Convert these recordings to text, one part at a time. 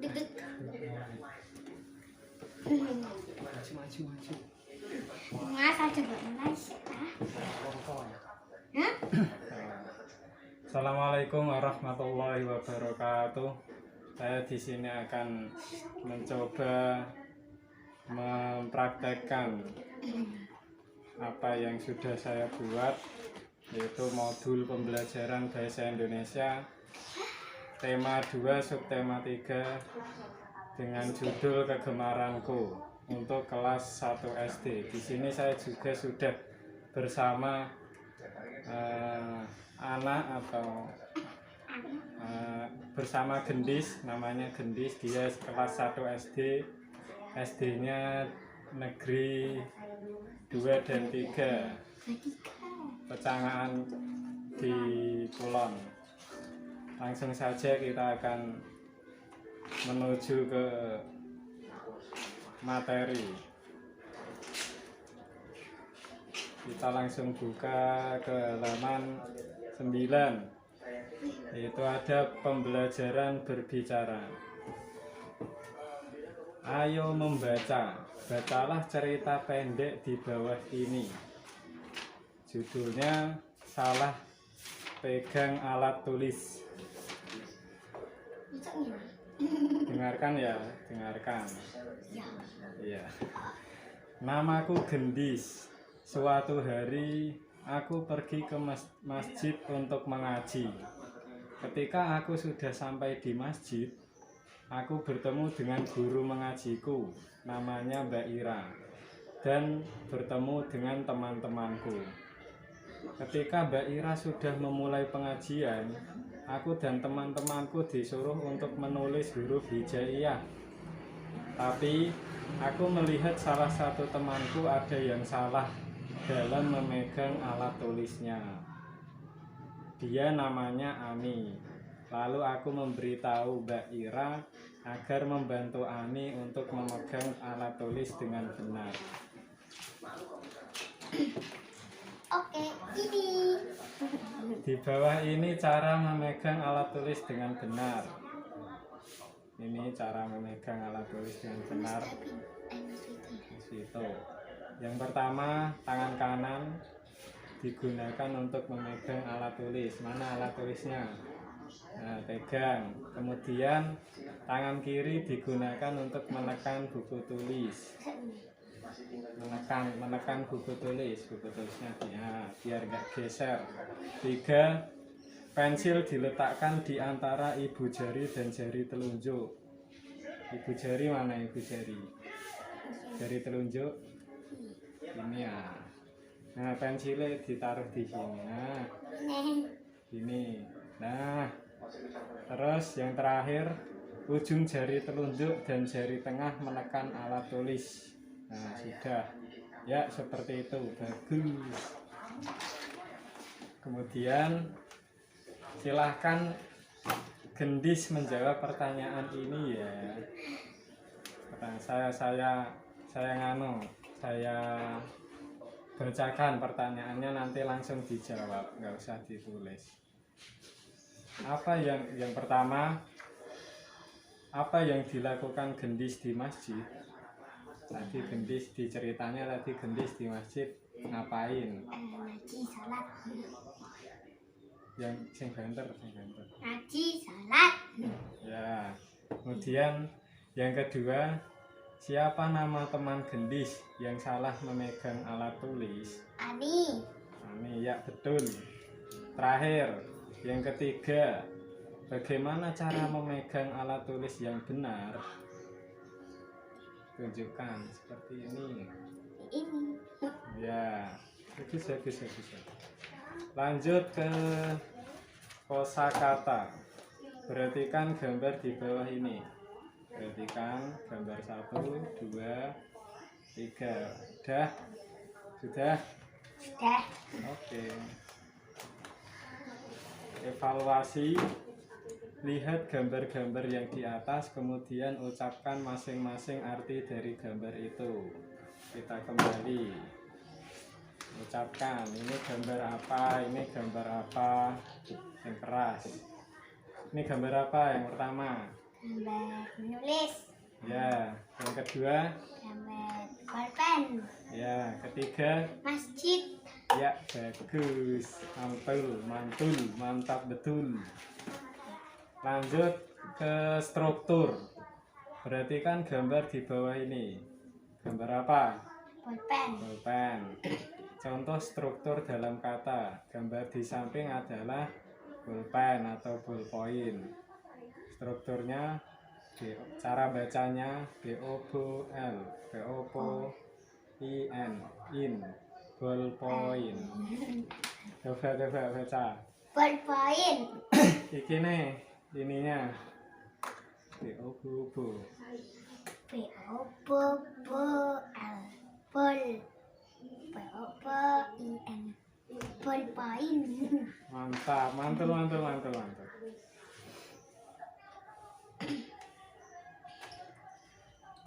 Deg-deg. Maju. Mas aja Mas. Hah? Assalamualaikum warahmatullahi wabarakatuh. Saya di sini akan mencoba mempraktekkan apa yang sudah saya buat, yaitu modul pembelajaran bahasa Indonesia tema 2 subtema 3 dengan judul Kegemaranku untuk kelas 1 SD. Di sini saya juga sudah bersama anak atau bersama Gendis, namanya Gendis. Dia kelas 1 SD, SD-nya negeri 2 dan 3 Pecangaan di Kulon. Langsung saja kita akan menuju ke materi. Kita langsung buka ke halaman 9, yaitu ada pembelajaran berbicara. Ayo membaca, bacalah cerita pendek di bawah ini. Judulnya Salah Pegang Alat Tulis. Dengarkan ya, dengarkan. Iya. Namaku Gendis. Suatu hari aku pergi ke masjid untuk mengaji. Ketika aku sudah sampai di masjid, aku bertemu dengan guru mengajiku, namanya Mbak Ira, dan bertemu dengan teman-temanku. Ketika Mbak Ira sudah memulai pengajian, aku dan teman-temanku disuruh untuk menulis huruf hijaiyah. Tapi aku melihat salah satu temanku ada yang salah dalam memegang alat tulisnya. Dia namanya Ani. Lalu aku memberitahu Mbak Ira agar membantu Ani untuk memegang alat tulis dengan benar. Oke, ini. Di bawah ini cara memegang alat tulis dengan benar. Ini cara memegang alat tulis dengan benar. Itu. Yang pertama, tangan kanan digunakan untuk memegang alat tulis. Mana alat tulisnya? Nah, pegang. Kemudian tangan kiri digunakan untuk menekan buku tulis. Menekan buku tulisnya biar nggak geser. 3, pensil diletakkan di antara ibu jari dan jari telunjuk. Ibu jari mana ibu jari? Jari telunjuk ini ya. Nah, pensilnya ditaruh di sini. Nah, ini. Nah, terus yang terakhir, ujung jari telunjuk dan jari tengah menekan alat tulis. Nah, sudah. Ya, seperti itu. Bagus. Kemudian silahkan Gendis menjawab pertanyaan ini ya. Saya bacakan pertanyaannya, nanti langsung dijawab, nggak usah ditulis. Apa yang pertama, apa yang dilakukan Gendis di masjid? Tadi Gendis di ceritanya tadi Gendis di masjid ngapain? Ngaji salat. Yang sing banter. Ngaji salat. Ya. Kemudian yang kedua, siapa nama teman Gendis yang salah memegang alat tulis? Ani. Ani, ya betul. Terakhir, yang ketiga, bagaimana cara memegang alat tulis yang benar? Tunjukkan seperti ini. Ini. Ya, bagus. Lanjut ke kosakata. Perhatikan gambar di bawah ini. Perhatikan gambar 1, 2, 3. Sudah? Sudah. Oke. Evaluasi. Lihat gambar-gambar yang di atas, kemudian ucapkan masing-masing arti dari gambar itu. Kita kembali. Ucapkan, ini gambar apa, ini gambar apa. Yang keras. Ini gambar apa yang pertama? Gambar menulis. Ya, yang kedua. Gambar pulpen. Ya, ketiga. Masjid. Ya, bagus. Mantul, mantap betul. Lanjut ke struktur. Berarti kan gambar di bawah ini. Gambar apa? Pulpen. Pulpen. Contoh struktur dalam kata. Gambar di samping adalah pulpen atau ballpoint. Strukturnya, cara bacanya BOBL, BOBOIN, ballpoint. Coba baca. Ballpoint. Iki nih, ininya BOBO. B-O-B-B-L. Ball. B-O-B-I-N. Ballpoint. Mantap, mantul.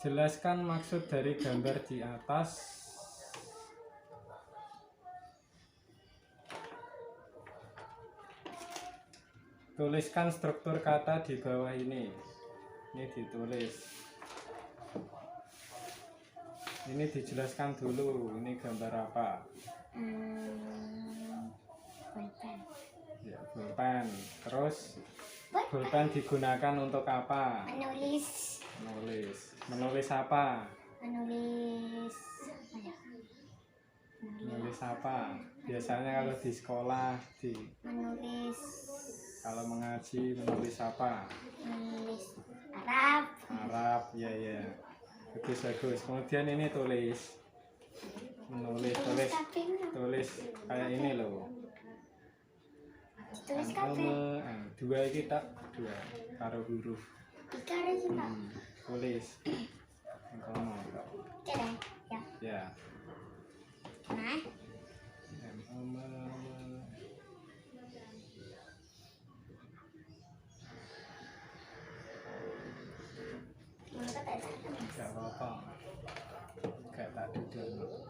Jelaskan maksud dari gambar di atas. Tuliskan struktur kata di bawah ini. Ini ditulis. Ini dijelaskan dulu. Ini gambar apa? Pulpen. Ya, pulpen. Terus pulpen digunakan untuk apa? Menulis. Menulis apa? Menulis apa ya? Menulis apa? Biasanya kalau di sekolah, Menulis. kalau mengaji menulis apa? Menulis Arab. Arab, ya. Bagus. Kemudian ini tulis. Tulis kayak ini loh. Tulis kafe. Dua kita, dua karo huruf. Tiga ada sih Pak. Tulis. Kono. Oke deh. Ya. Ya. Nah. Gak apa-apa. Gak tak duduk.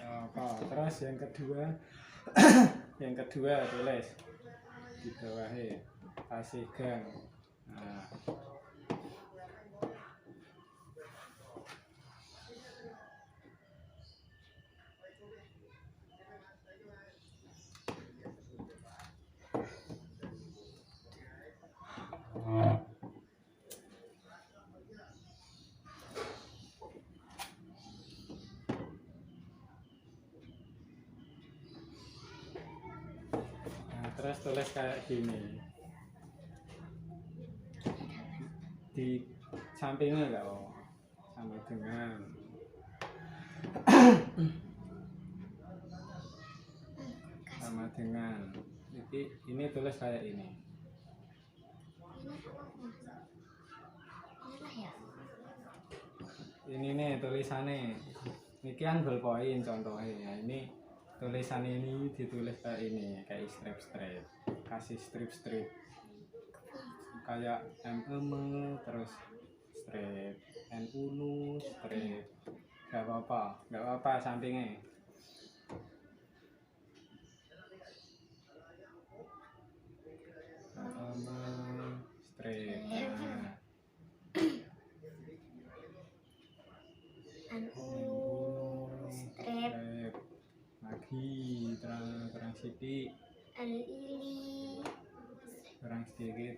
Apa? Terus yang kedua. Yang kedua tulis di bawahnya kasih gang. Nah. Terus tulis kayak gini. Di sampingnya enggak sama dengan ini tulis kayak ini. Ini nih tulisannya. Ini kan ballpoint contohnya. Ya, ini tulisan ini ditulis kayak ini, kayak strip-strip. Kasih strip-strip. Kayak terus strip, strip. Gak apa-apa sampingnya. Strip. Strip. Lagi terang sedikit. Terang sedikit.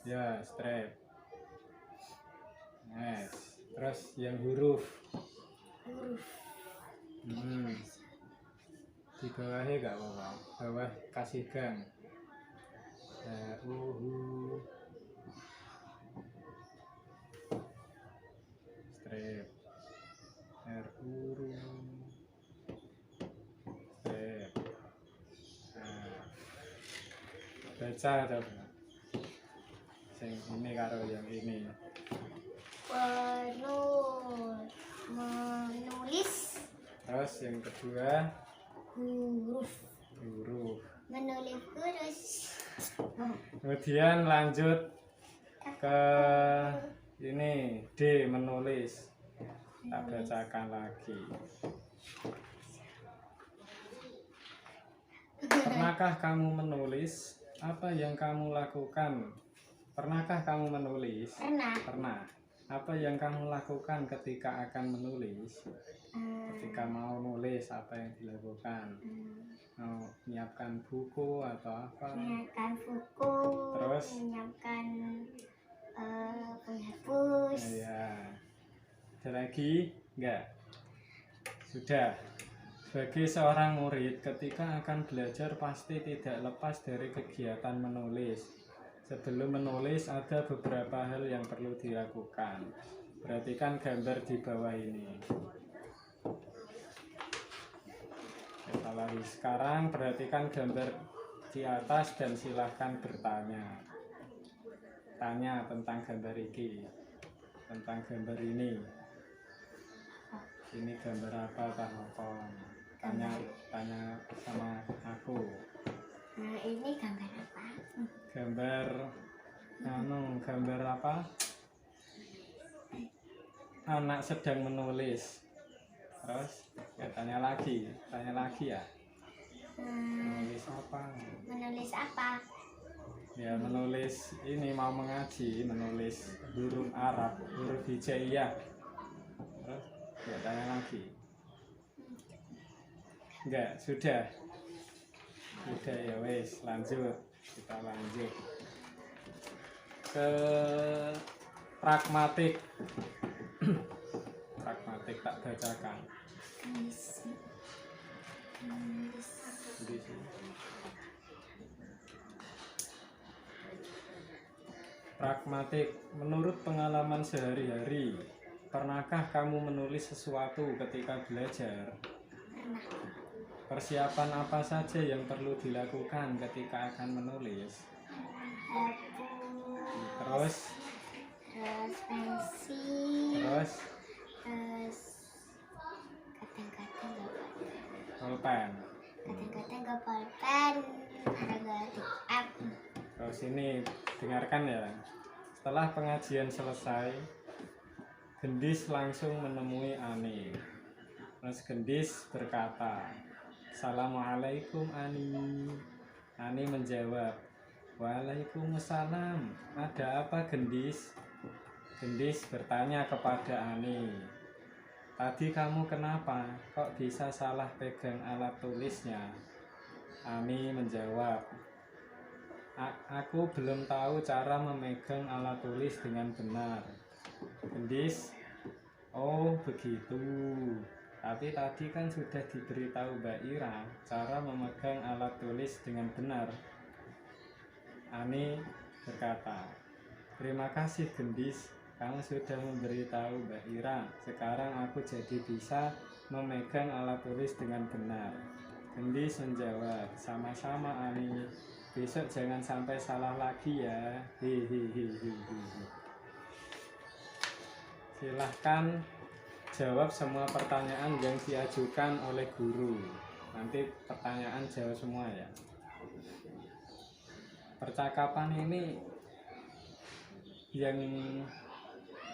Ya, strip. Yes. Terus yang huruf. Di bawahnya gak apa-apa. Bawah kasih gang. Strip. Strip. Baca coba. Ini karo yang ini. Menulis. Terus yang kedua Huruf. Menulis huruf. Kemudian lanjut ke Ini D, menulis. Tak bacakan lagi. Pernahkah kamu menulis? Apa yang kamu lakukan? Pernahkah kamu menulis? Pernah. Pernah. Apa yang kamu lakukan ketika akan menulis? Ketika mau nulis, apa yang dilakukan? Mau menyiapkan buku atau apa? Menyiapkan buku. Terus? Menyiapkan penghapus. Ya. Ada lagi? Enggak. Sudah. Sebagai seorang murid, ketika akan belajar pasti tidak lepas dari kegiatan menulis. Sebelum menulis ada beberapa hal yang perlu dilakukan. Perhatikan gambar di bawah ini. Kita lari sekarang, perhatikan gambar di atas dan silahkan bertanya. Tanya tentang gambar ini, tentang gambar ini. Ini gambar apa, Pak Hopon? Tanya sama aku. Nah, ini gambar apa? Gambar apa? Anak sedang menulis. Terus ya, tanya lagi ya. Menulis apa? Menulis apa? Ya menulis ini, mau mengaji, menulis huruf Arab, huruf hijaiyah. Terus ya tanya lagi. Enggak, sudah ya wes, lanjut. Kita lanjut ke pragmatik. Pragmatik tak bacakan. Di sini. Pragmatik, menurut pengalaman sehari-hari, pernahkah kamu menulis sesuatu ketika belajar? Persiapan apa saja yang perlu dilakukan ketika akan menulis? Terus pensil. Terus Kadang-kadang pulpen. nggak pulpen. Ada nggak di app. Terus ini dengarkan ya. Setelah pengajian selesai, Gendis langsung menemui Ani. Terus Gendis berkata, "Assalamualaikum Ani." Ani menjawab, "Waalaikumsalam. Ada apa Gendis?" Gendis bertanya kepada Ani, "Tadi kamu kenapa? Kok bisa salah pegang alat tulisnya?" Ani menjawab, Aku belum tahu cara memegang alat tulis dengan benar." Gendis, "Oh begitu. Tapi tadi kan sudah diberitahu Mbak Ira cara memegang alat tulis dengan benar." Ani berkata, "Terima kasih Gendis, kamu sudah memberitahu Mbak Ira. Sekarang aku jadi bisa memegang alat tulis dengan benar." Gendis menjawab, "Sama-sama Ani. Besok jangan sampai salah lagi ya. Hihihihi." Silahkan jawab semua pertanyaan yang diajukan oleh guru. Nanti pertanyaan jawab semua ya. Percakapan ini yang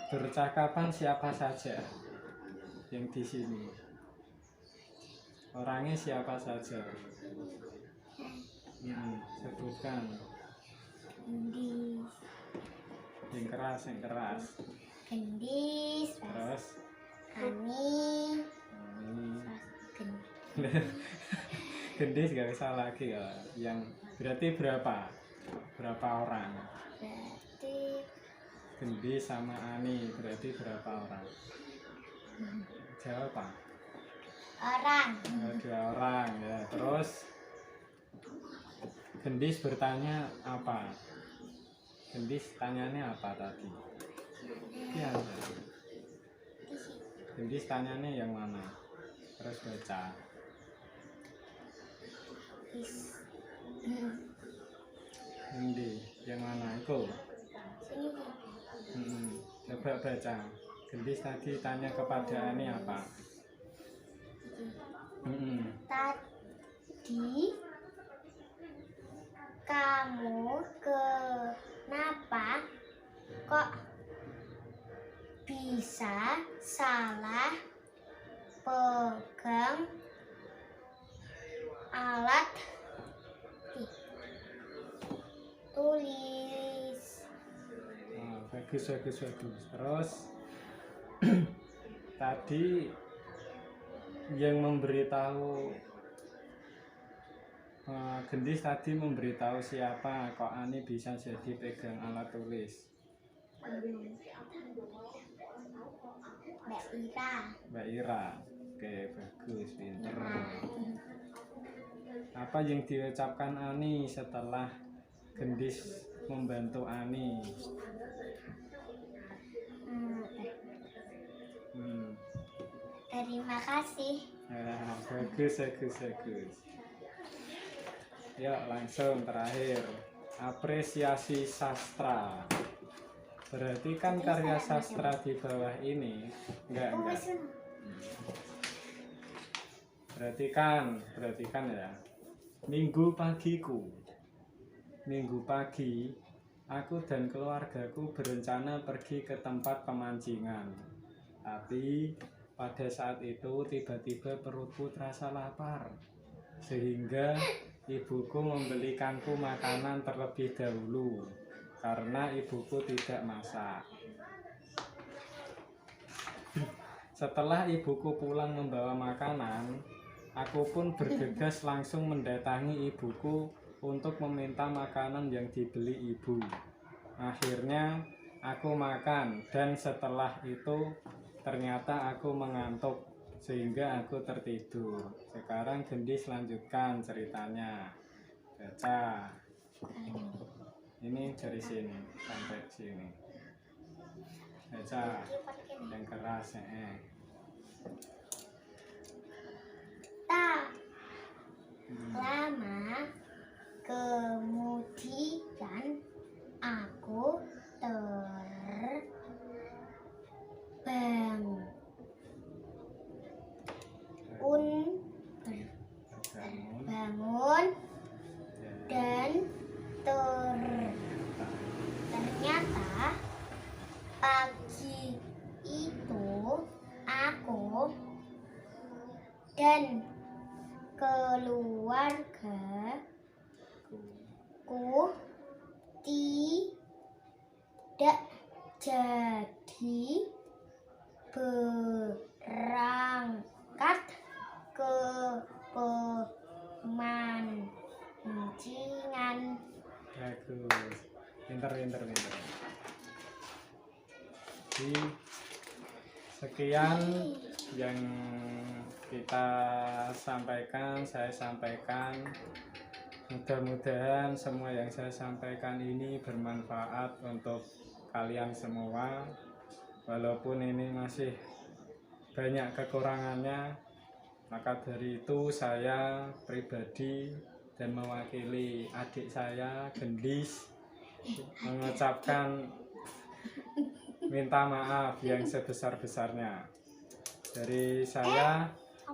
bercakapan siapa saja yang di sini? Orangnya siapa saja? Sebutkan. Gendis. Yang keras. Gendis. Terus Ani. Gendis gak bisa lagi ya. Yang berarti berapa orang? Berarti Gendis sama Ani berarti berapa orang? Jawab Pak. orang. 2 orang ya. Terus Gendis bertanya apa? Gendis tanyanya apa tadi? Ya. Gendis tanyanya yang mana? Terus baca. Gendis yang mana itu? Coba baca. Gendis tadi tanya kepada Ani apa? Tadi kamu kenapa kok bisa salah pegang alat tulis. Bagus. Terus tadi yang memberitahu Gendis tadi memberitahu siapa kok Ani bisa jadi pegang alat tulis? Mbak Ira. Oke, bagus, pinter. Apa yang diucapkan Ani setelah Gendis membantu Ani? Terima kasih. Bagus. Yuk langsung terakhir, apresiasi sastra. Berarti kan karya sastra di bawah ini enggak. Perhatikan ya. Minggu pagi aku dan keluargaku berencana pergi ke tempat pemancingan. Tapi pada saat itu tiba-tiba perutku terasa lapar, sehingga ibuku membelikanku makanan terlebih dahulu karena ibuku tidak masak. Setelah ibuku pulang membawa makanan, aku pun bergegas langsung mendatangi ibuku untuk meminta makanan yang dibeli ibu. Akhirnya aku makan dan setelah itu ternyata aku mengantuk sehingga aku tertidur. Sekarang Gendis lanjutkan ceritanya. Baca. Ini dari sini sampai sini. Baca yang keras Tak lama kemudian aku terbangun dan ternyata pagi itu aku dan keluargaku tidak jadi berangkat ke pemancingan. Bagus. Pinter. Jadi sekian yang saya sampaikan. Mudah-mudahan semua yang saya sampaikan ini bermanfaat untuk kalian semua. Walaupun ini masih banyak kekurangannya, maka dari itu saya pribadi dan mewakili adik saya Gendis mengucapkan minta maaf yang sebesar-besarnya. Dari saya,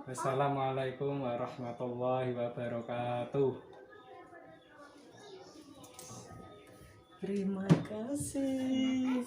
wassalamualaikum warahmatullahi wabarakatuh. Terima kasih.